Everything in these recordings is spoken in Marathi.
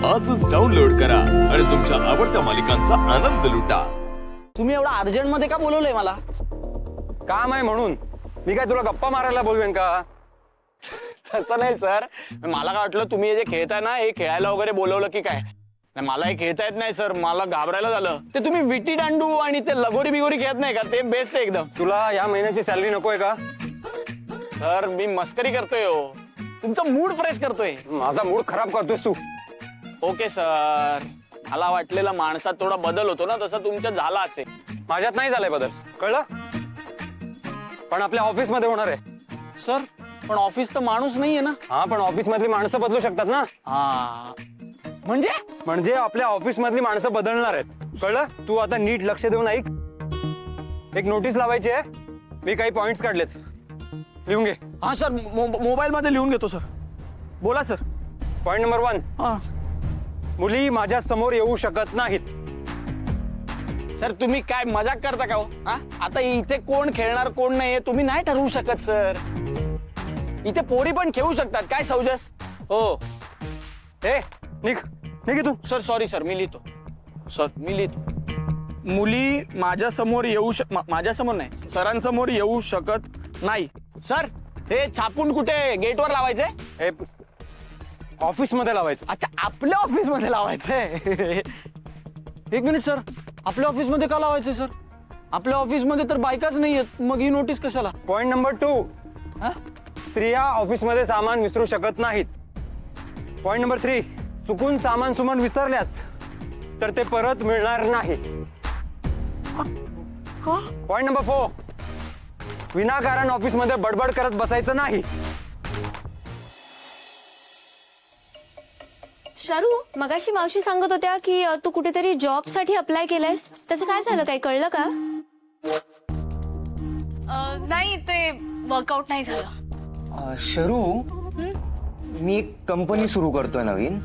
आजच डाउनलोड करा आणि तुमच्या आवडत्या मालिकांचा आनंद लुटा। तुम्ही एवढा अर्जंट मध्ये का बोलवलंय मला? काम आहे म्हणून। मी काय तुला गप्पा मारायला बोलवेन का? तसं नाही सर, मला काय वाटलं तुम्ही हे जे खेळताय ना हे खेळायला वगैरे बोलवलं की काय? नाही, मला हे खेळता येत नाही सर, मला घाबरायला झालं। ते तुम्ही विटी दांडू आणि ते लगोरी बिगोरी खेळत नाही का? ते बेस्ट आहे एकदम। तुला या महिन्याची सॅलरी नकोय का? सर मी मस्करी करतोय हो, तुमचा मूड फ्रेश करतोय। माझा मूड खराब करतोयस तू। ओके सर, मला वाटलेला माणसात थोडा बदल होतो ना, तसं तुमच्यात झाला असेल। माझ्यात नाही झालाय बदल, कळलं? पण आपल्या ऑफिस मध्ये होणार आहे। सर पण ऑफिस तर माणूस नाहीये ना? हा, पण ऑफिस मधली माणसं बदलू शकतात ना। हा म्हणजे आपल्या ऑफिस मधली माणसं बदलणार आहेत, कळलं? तू आता नीट लक्ष देऊन ऐक। एक नोटीस लावायची आहे, मी काही पॉइंट्स काढलेत, लिहून घे। हा सर, मोबाईल मध्ये लिहून घेतो सर। बोला सर। पॉइंट नंबर 1, हा मुली माझ्या समोर येऊ शकत नाहीत। सर तुम्ही काय मजाक करता का हो? हा? आता इथे कोण खेळणार कोण नाही तुम्ही नाही ठरवू शकत सर। इथे पोरी पण खेळू शकतात, काय सौजस? हो ए निघ निघ तू। सर सॉरी सर, मी लिहितो सर, मी लिहितो। मुली माझ्या समोर येऊ माझ्या समोर नाही, सरांसमोर येऊ शकत नाही। सर हे छापून कुठे गेटवर लावायचंय? ऑफिस मध्ये लावायचं। अच्छा, आपल्या ऑफिस मध्ये लावायचंय। एक मिनिट सर, आपल्या ऑफिस मध्ये का लावायचंय सर? आपल्या ऑफिस मध्ये तर बायकाच नाहीयेत, मग ही नोटीस कशाला? पॉइंट नंबर 2, हा? स्त्रिया ऑफिस मध्ये सामान विसरू शकत नाहीत। पॉइंट नंबर 3, चुकून सामान सुमान विसरल्यास तर ते परत मिळणार नाही। पॉइंट नंबर 4, विनाकारण ऑफिस मध्ये बडबड करत बसायचं नाही। शारू, मगाशी मावशी सांगत होत्या की तू कुठेतरी जॉब साठी अप्लाय केलंयस, त्याचं काय झालं? काही कळलं का? नाही, ते वर्कआउट नाही झालं। शरू, मी एक कंपनी सुरू करतोय नवीन।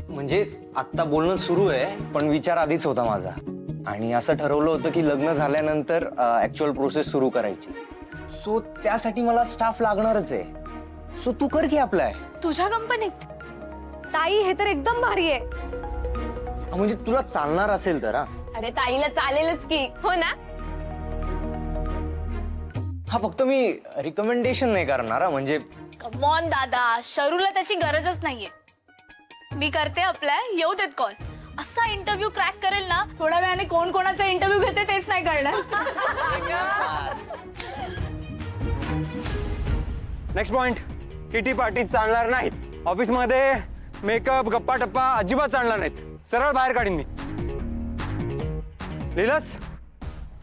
म्हणजे आत्ता बोलणं सुरू आहे, पण विचार आधीच होता माझा। आणि असं ठरवलं होतं की लग्न झाल्यानंतर ऍक्च्युअल प्रोसेस सुरू करायची। सो त्यासाठी मला स्टाफ लागणारच आहे। सो तू कर की अप्लाय। तुझ्या कंपनीत? ताई, हे तर एकदम भारी आहे। म्हणजे तुला चालणार असेल तर? अरे ताईला चालेलच की, हो ना? हा, फक्त मी रिकमेंडेशन नाही करणार, म्हणजे कम ऑन दादा, शरूला त्याची गरजच नाहीये। मी करते अप्लाय, येऊ देत कॉल। असा इंटरव्ह्यू क्रॅक करेल ना, थोड्या वेळाने कोण कोणाचा इंटरव्ह्यू घेते तेच नाही कळणार। नेक्स्ट पॉइंट, किटी पार्टी चालणार नाहीत। ऑफिस मध्ये मेकअप गप्पा टप्पा अजिबात चालणार नाहीत, सरळ बाहेर काढीन मी। लिहिलंस?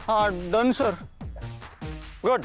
हा डन सर। गुड।